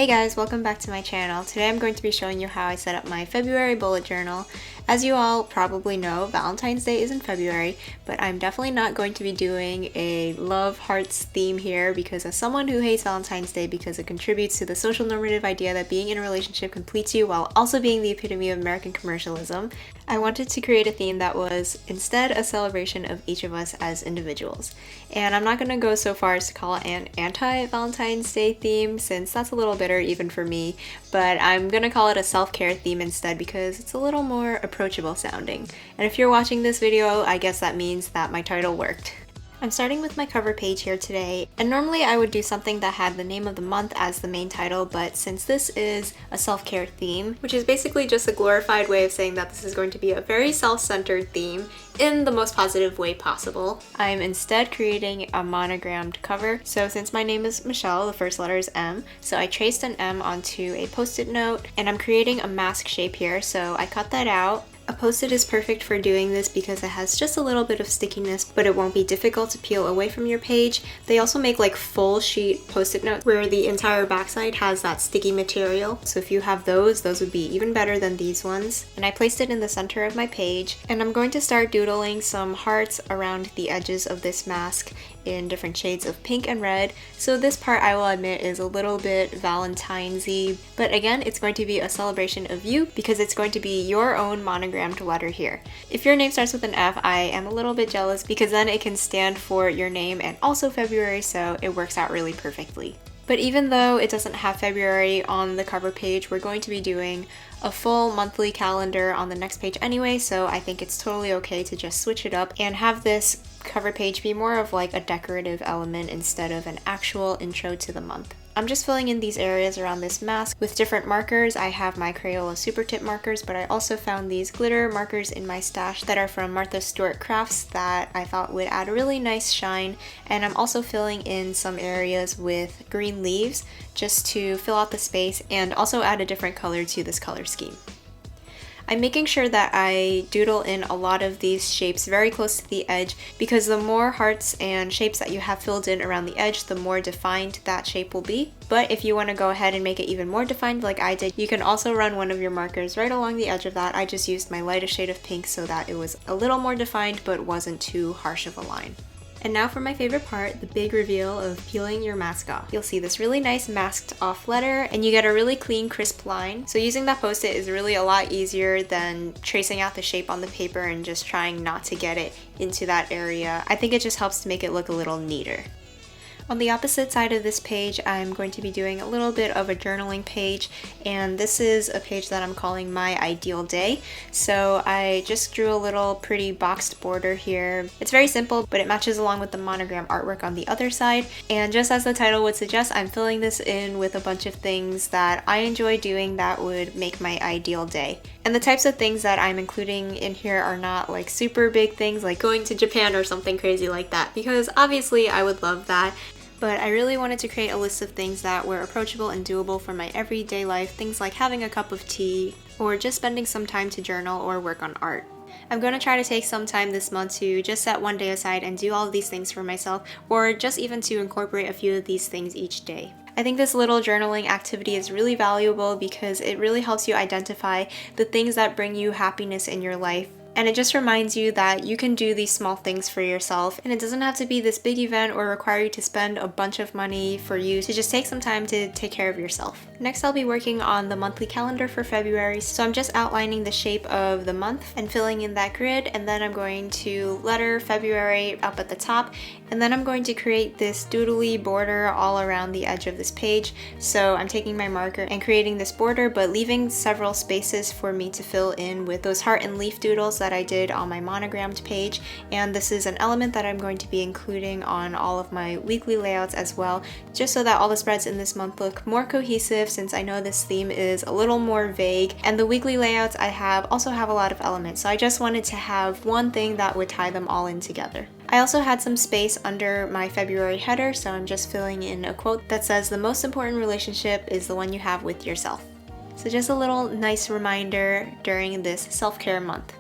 Hey guys, welcome back to my channel. Today I'm going to be showing you how I set up my February bullet journal. As you all probably know, Valentine's Day is in February, but I'm definitely not going to be doing a love hearts theme here because as someone who hates Valentine's Day because it contributes to the social normative idea that being in a relationship completes you while also being the epitome of American commercialism, I wanted to create a theme that was instead a celebration of each of us as individuals. And I'm not going to go so far as to call it an anti-Valentine's Day theme since that's a little bitter even for me, but I'm going to call it a self-care theme instead because it's a little more approachable sounding. And if you're watching this video, I guess that means that my title worked. I'm starting with my cover page here today, and normally I would do something that had the name of the month as the main title, but since this is a self-care theme, which is basically just a glorified way of saying that this is going to be a very self-centered theme in the most positive way possible, I'm instead creating a monogrammed cover. So since my name is Michelle, the first letter is M, so I traced an M onto a post-it note, and I'm creating a mask shape here, so I cut that out. A post-it is perfect for doing this because it has just a little bit of stickiness, but it won't be difficult to peel away from your page. They also make like full sheet post-it notes where the entire backside has that sticky material. So if you have those would be even better than these ones. And I placed it in the center of my page, and I'm going to start doodling some hearts around the edges of this mask in different shades of pink and red. So this part, I will admit, is a little bit Valentine's-y, but again, it's going to be a celebration of you because it's going to be your own monogrammed letter here. If your name starts with an F, I am a little bit jealous because then it can stand for your name and also February, so it works out really perfectly. But even though it doesn't have February on the cover page, we're going to be doing a full monthly calendar on the next page anyway, so I think it's totally okay to just switch it up and have this cover page be more of like a decorative element instead of an actual intro to the month. I'm just filling in these areas around this mask with different markers. I have my Crayola Super Tip markers, but I also found these glitter markers in my stash that are from Martha Stewart Crafts that I thought would add a really nice shine. And I'm also filling in some areas with green leaves just to fill out the space and also add a different color to this color scheme. I'm making sure that I doodle in a lot of these shapes very close to the edge because the more hearts and shapes that you have filled in around the edge, the more defined that shape will be. But if you want to go ahead and make it even more defined like I did, you can also run one of your markers right along the edge of that. I just used my lightest shade of pink so that it was a little more defined but wasn't too harsh of a line. And now for my favorite part, the big reveal of peeling your mask off. You'll see this really nice masked off letter and you get a really clean, crisp line. So using that post-it is really a lot easier than tracing out the shape on the paper and just trying not to get it into that area. I think it just helps to make it look a little neater. On the opposite side of this page, I'm going to be doing a little bit of a journaling page, and this is a page that I'm calling My Ideal Day. So I just drew a little pretty boxed border here. It's very simple, but it matches along with the monogram artwork on the other side. And just as the title would suggest, I'm filling this in with a bunch of things that I enjoy doing that would make my ideal day. And the types of things that I'm including in here are not like super big things like going to Japan or something crazy like that, because obviously I would love that. But I really wanted to create a list of things that were approachable and doable for my everyday life, things like having a cup of tea, or just spending some time to journal or work on art. I'm going to try to take some time this month to just set one day aside and do all of these things for myself, or just even to incorporate a few of these things each day. I think this little journaling activity is really valuable because it really helps you identify the things that bring you happiness in your life. And it just reminds you that you can do these small things for yourself, and it doesn't have to be this big event or require you to spend a bunch of money for you to just take some time to take care of yourself. Next, I'll be working on the monthly calendar for February, so I'm just outlining the shape of the month and filling in that grid, and then I'm going to letter February up at the top, and then I'm going to create this doodly border all around the edge of this page. So I'm taking my marker and creating this border, but leaving several spaces for me to fill in with those heart and leaf doodles that I did on my monogrammed page. And this is an element that I'm going to be including on all of my weekly layouts as well, just so that all the spreads in this month look more cohesive, since I know this theme is a little more vague. And the weekly layouts I have also have a lot of elements, so I just wanted to have one thing that would tie them all in together. I also had some space under my February header, so I'm just filling in a quote that says the most important relationship is the one you have with yourself. So just a little nice reminder during this self-care month.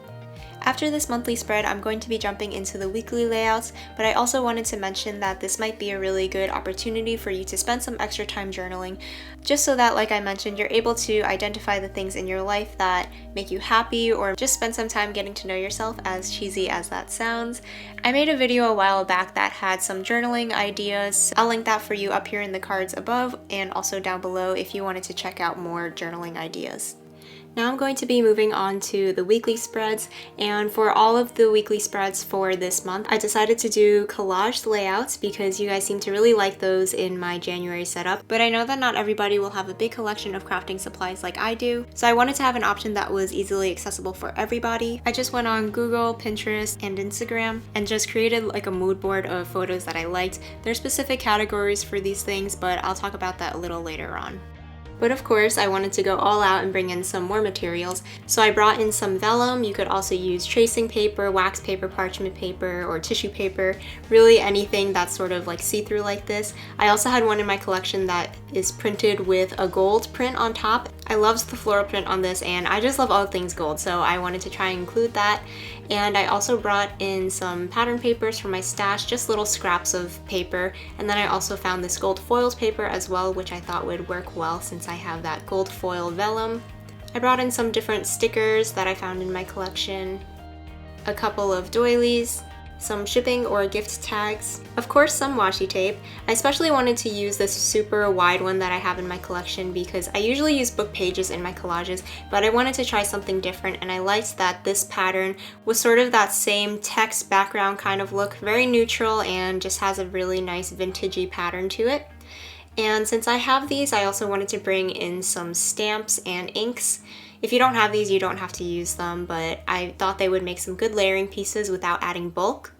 After this monthly spread, I'm going to be jumping into the weekly layouts, but I also wanted to mention that this might be a really good opportunity for you to spend some extra time journaling, just so that, like I mentioned, you're able to identify the things in your life that make you happy, or just spend some time getting to know yourself, as cheesy as that sounds. I made a video a while back that had some journaling ideas. I'll link that for you up here in the cards above and also down below if you wanted to check out more journaling ideas. Now I'm going to be moving on to the weekly spreads, and for all of the weekly spreads for this month, I decided to do collaged layouts because you guys seem to really like those in my January setup, but I know that not everybody will have a big collection of crafting supplies like I do, so I wanted to have an option that was easily accessible for everybody. I just went on Google, Pinterest, and Instagram and just created like a mood board of photos that I liked. There's specific categories for these things, but I'll talk about that a little later on. But of course, I wanted to go all out and bring in some more materials, so I brought in some vellum. You could also use tracing paper, wax paper, parchment paper, or tissue paper, really anything that's sort of like see-through like this. I also had one in my collection that is printed with a gold print on top. I loved the floral print on this, and I just love all things gold, so I wanted to try and include that. And I also brought in some pattern papers from my stash, just little scraps of paper, and then I also found this gold foils paper as well, which I thought would work well since I have that gold foil vellum. I brought in some different stickers that I found in my collection, a couple of doilies, some shipping or gift tags, of course some washi tape. I especially wanted to use this super wide one that I have in my collection because I usually use book pages in my collages, but I wanted to try something different, and I liked that this pattern was sort of that same text background kind of look, very neutral, and just has a really nice vintagey pattern to it. And since I have these, I also wanted to bring in some stamps and inks. If you don't have these, you don't have to use them, but I thought they would make some good layering pieces without adding bulk.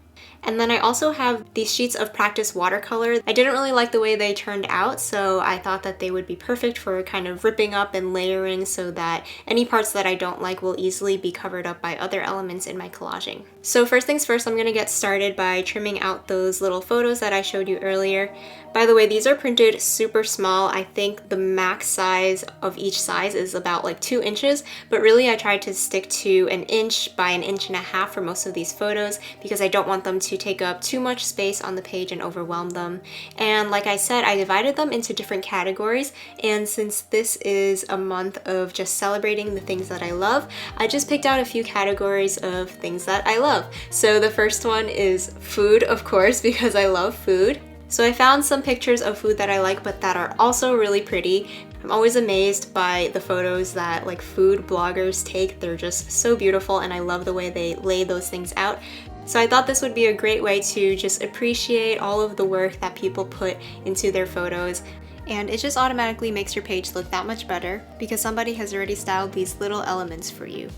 And then I also have these sheets of practice watercolor. I didn't really like the way they turned out, so I thought that they would be perfect for kind of ripping up and layering so that any parts that I don't like will easily be covered up by other elements in my collaging. So first things first, I'm going to get started by trimming out those little photos that I showed you earlier. By the way, these are printed super small. I think the max size of each size is about like 2 inches, but really I tried to stick to 1 inch by 1.5 inches for most of these photos because I don't want them to take up too much space on the page and overwhelm them. And like I said, I divided them into different categories, and since this is a month of just celebrating the things that I love, I just picked out a few categories of things that I love. So the first one is food, of course, because I love food. So I found some pictures of food that I like but that are also really pretty. I'm always amazed by the photos that like food bloggers take. They're just so beautiful, and I love the way they lay those things out. So I thought this would be a great way to just appreciate all of the work that people put into their photos. And it just automatically makes your page look that much better because somebody has already styled these little elements for you.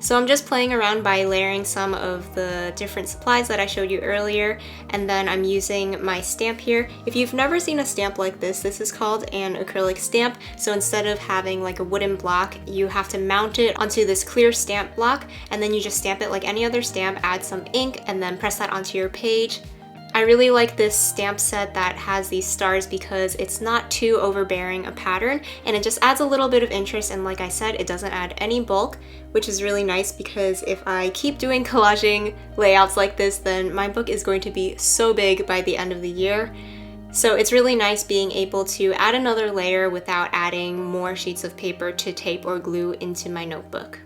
So I'm just playing around by layering some of the different supplies that I showed you earlier, and then I'm using my stamp here. If you've never seen a stamp like this is called an acrylic stamp. So instead of having like a wooden block, you have to mount it onto this clear stamp block, and then you just stamp it like any other stamp, add some ink, and then press that onto your page. I really like this stamp set that has these stars because it's not too overbearing a pattern, and it just adds a little bit of interest, and like I said, it doesn't add any bulk, which is really nice because if I keep doing collaging layouts like this, then my book is going to be so big by the end of the year. So it's really nice being able to add another layer without adding more sheets of paper to tape or glue into my notebook.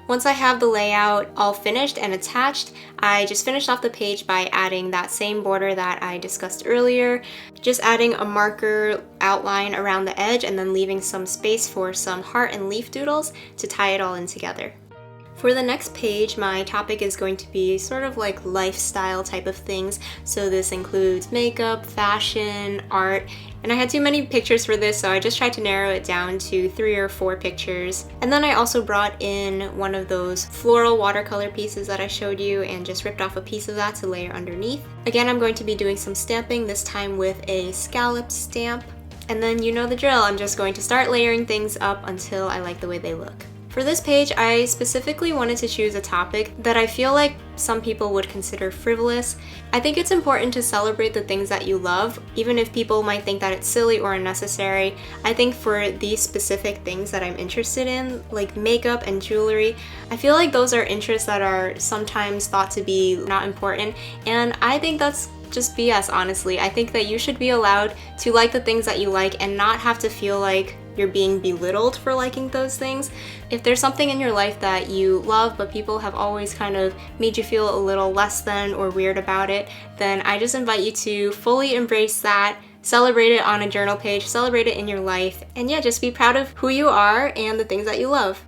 Once I have the layout all finished and attached, I just finished off the page by adding that same border that I discussed earlier, just adding a marker outline around the edge and then leaving some space for some heart and leaf doodles to tie it all in together. For the next page, my topic is going to be sort of like lifestyle type of things. So this includes makeup, fashion, art, and I had too many pictures for this, so I just tried to narrow it down to 3 or 4 pictures. And then I also brought in one of those floral watercolor pieces that I showed you and just ripped off a piece of that to layer underneath. Again, I'm going to be doing some stamping, this time with a scalloped stamp. And then you know the drill, I'm just going to start layering things up until I like the way they look. For this page, I specifically wanted to choose a topic that I feel like some people would consider frivolous. I think it's important to celebrate the things that you love, even if people might think that it's silly or unnecessary. I think for these specific things that I'm interested in, like makeup and jewelry, I feel like those are interests that are sometimes thought to be not important, and I think that's just BS, honestly. I think that you should be allowed to like the things that you like and not have to feel like you're being belittled for liking those things. If there's something in your life that you love but people have always kind of made you feel a little less than or weird about it, then I just invite you to fully embrace that, celebrate it on a journal page, celebrate it in your life, and yeah, just be proud of who you are and the things that you love.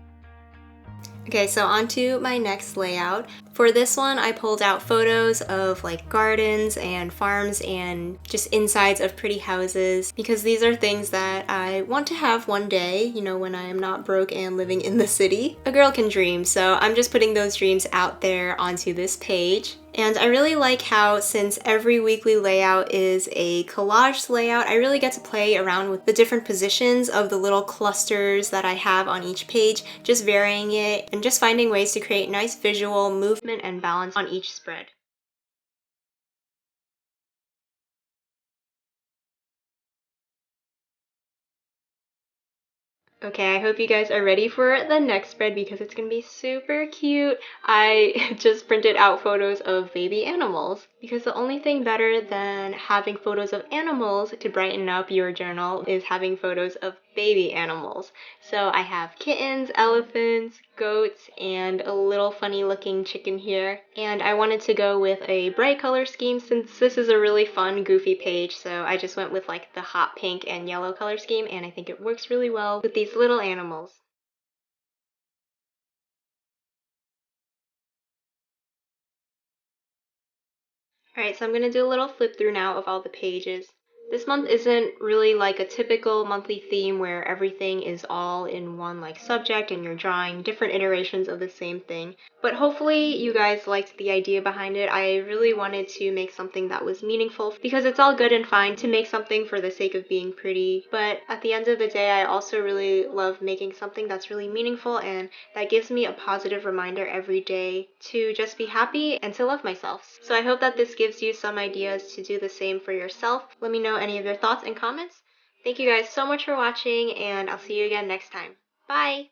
Okay, so on to my next layout. For this one, I pulled out photos of like gardens and farms and just insides of pretty houses, because these are things that I want to have one day, you know, when I am not broke and living in the city. A girl can dream, so I'm just putting those dreams out there onto this page. And I really like how, since every weekly layout is a collaged layout, I really get to play around with the different positions of the little clusters that I have on each page, just varying it and just finding ways to create nice visual movement and balance on each spread. Okay, I hope you guys are ready for the next spread because it's gonna be super cute. I just printed out photos of baby animals because the only thing better than having photos of animals to brighten up your journal is having photos of baby animals. So I have kittens, elephants, goats, and a little funny looking chicken here. And I wanted to go with a bright color scheme since this is a really fun, goofy page, so I just went with like the hot pink and yellow color scheme, and I think it works really well with these little animals. Alright, so I'm going to do a little flip through now of all the pages. This month isn't really like a typical monthly theme where everything is all in one like subject and you're drawing different iterations of the same thing. But hopefully you guys liked the idea behind it. I really wanted to make something that was meaningful because it's all good and fine to make something for the sake of being pretty. But at the end of the day, I also really love making something that's really meaningful and that gives me a positive reminder every day to just be happy and to love myself. So I hope that this gives you some ideas to do the same for yourself. Let me know any of your thoughts and comments. Thank you guys so much for watching, and I'll see you again next time. Bye!